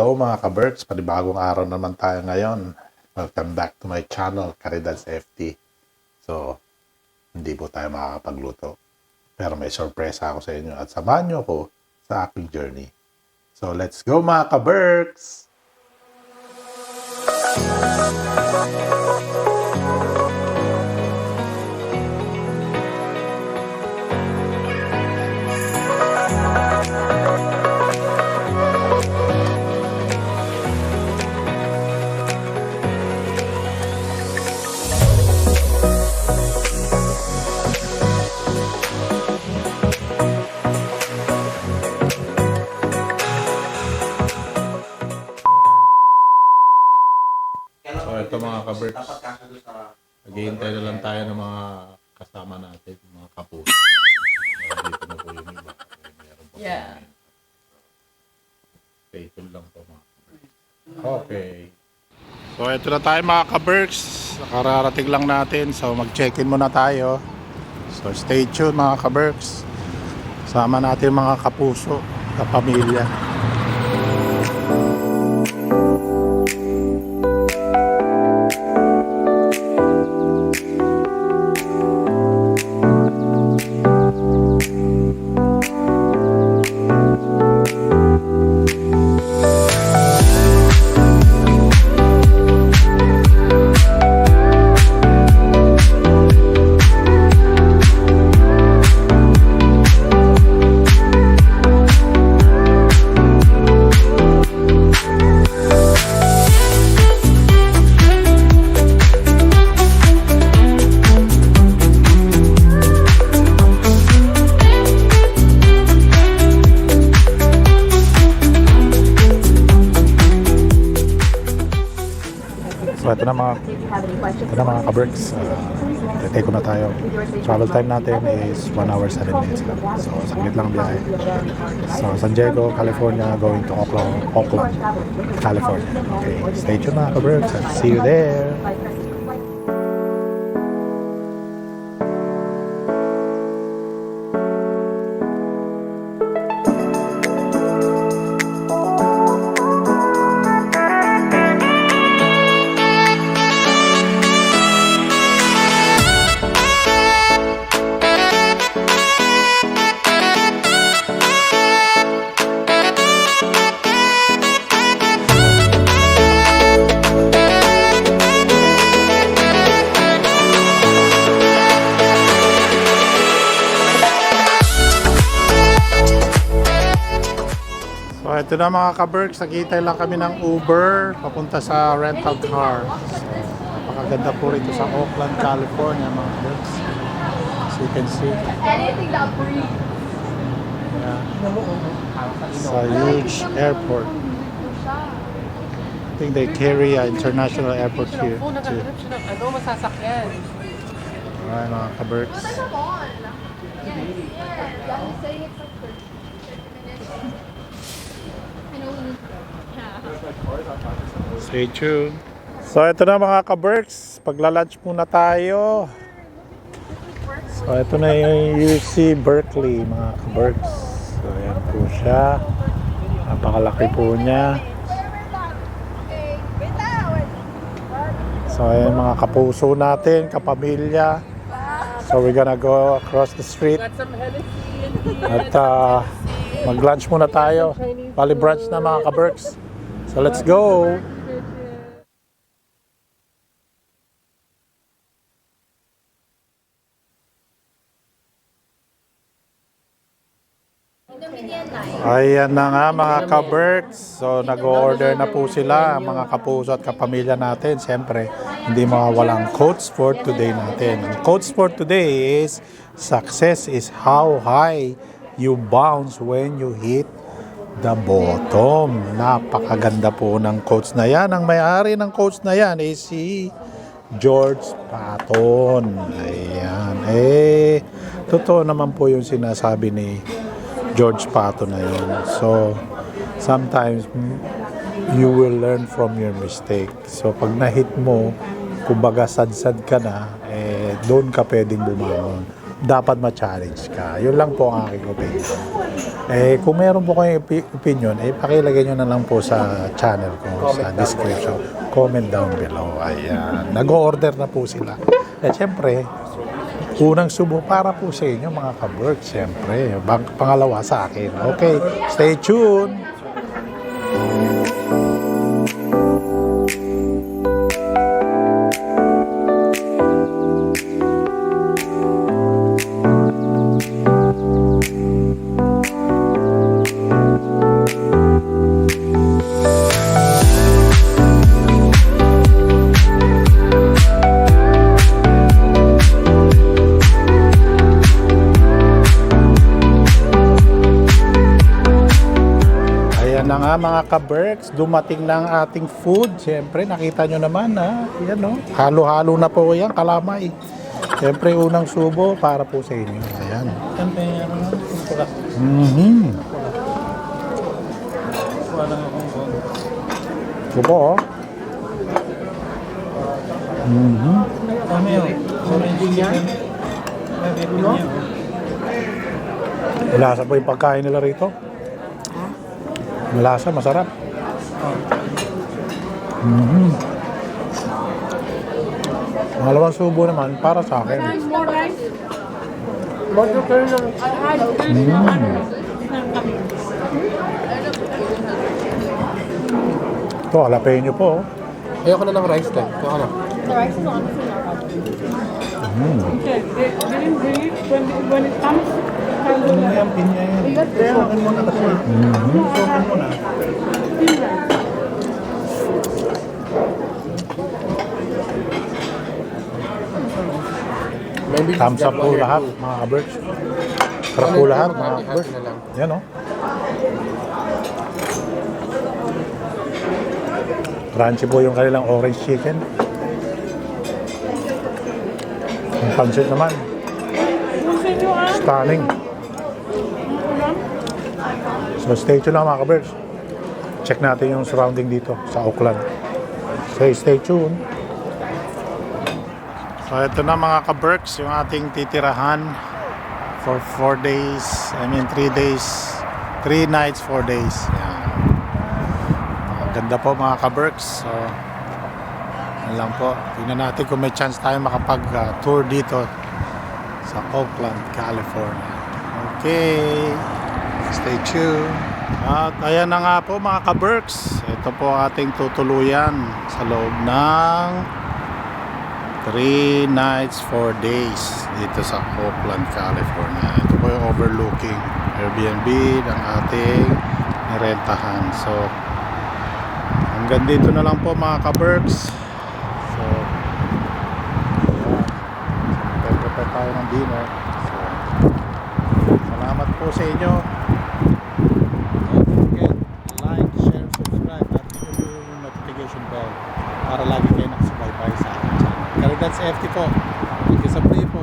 Hello mga ka-Berks, panibagong araw naman tayo ngayon. Welcome back to my channel, Caridad's FT. So, hindi po tayo makakapagluto. Pero may sorpresa ako sa inyo at samahan nyo ako sa aking journey. So, let's go mga ka-Berks! So ito mga ka-Berks, naghihintay na lang tayo ng mga kasama natin, mga kapuso. Dito na po yung iba. Meron pa po. Stay tuned lang po mga ka-Berks. Okay. So ito na tayo mga ka-Berks, nakararating lang natin. So mag-check-in muna tayo. So stay tuned mga ka-Berks. Sama natin mga kapuso, kapamilya. So ito na mga ka-Berks, take ko na tayo. Travel time natin is 1 hour 7 minutes lang. So saglit lang biyahe. So San Diego, California, going to Oakland, California. Okay, stay tuned mga ka-Berks and see you there. So ito na mga ka-Berks, nakitay lang kami ng Uber papunta sa rental car. So, napakaganda po rito sa Oakland, California mga ka-Berks. As you can see. Anything that breathes. Yeah. It's a huge airport. I think they carry an international airport here too. masasakyan. Alright mga ka-Berks. Come on. Yes. Yeah, I'm saying it's like 30 minutes. I know we need. Stay tuned. So ito na mga ka-Berks, pagla-lunch muna tayo. So ito na yung UC Berkeley mga ka-Berks. So ayan po siya. Napakalaki po niya. So ayan mga kapuso natin, kapamilya. So we're gonna go across the street. At mag-lunch muna tayo. Bali brunch na mga ka-Berks. So let's go! Ayan na nga mga ka-Berks. So nag-order na po sila, mga kapuso at kapamilya natin. Siyempre, hindi mawawalang quotes for today natin. Ang quotes for today is, success is how high you bounce when you hit the bottom. Napakaganda po ng quotes na yan. Ang may-ari ng quotes na yan is si George Patton. Ayan. Totoo naman po yung sinasabi ni George Patton na yun. So, sometimes you will learn from your mistake. So, pag na-hit mo, kumbaga sad-sad ka na, doon ka pwedeng bumangon. dapat ma-challenge ka. Yun lang po ang aking opinion. Kung meron po kayong opinion, pakilagay nyo na lang po sa channel ko, sa description. Comment down below. Ayan. Nag-order na po sila. Siyempre, unang subo para po sa inyo mga ka-work. Siyempre, pangalawa sa akin. Okay, stay tuned! Na nga mga ka-Berks, dumating na ang ating food. Siyempre, nakita nyo naman ha. Yan no? Halo-halo na po yan, kalamay. Siyempre, unang subo para po sa inyo. Ayan. Subo oh. Malasa po yung pagkain nila rito. Malasa, masarap. Pangalawang subo naman para sa akin. Ito, jalapeno po. Ayoko na ng rice lang. Ayoko na. The rice is on the food. Okay, when it comes, Pinya yan. Susokin mo na kasi. Susokin mo na. Maybe Thumbs up po lahat, mga ka-Berks. Sarap po lahat, mga ka-Berks. na lang. Yan o. Crunchy po yung kanilang orange chicken. Yung pancit naman. Stunning. So stay tuned lang mga ka-Berks. Check natin yung surrounding dito sa Oakland. So stay tuned. So ito na mga ka-Berks, yung ating titirahan for 4 days, 3 days, 3 nights, 4 days. Yan. Ang ganda po mga ka-Berks. So, yan lang po. Tingnan natin kung may chance tayo makapag-tour dito sa Oakland, California. Okay, stay tuned. At ayan na nga po mga ka-Berks. Ito po ating tutuluyan sa loob ng 3 nights, 4 days dito sa Oakland, California. Ito po yung overlooking Airbnb ng ating nirentahan. So, hanggang dito na lang po mga ka-Berks. So, prepare tayo ng dinner. So, salamat po sa inyo. Don't forget, like, share, subscribe at yung notification bell para lagi kayo nakasubaybay sa aking channel. That's FT po. Thank you sa play po.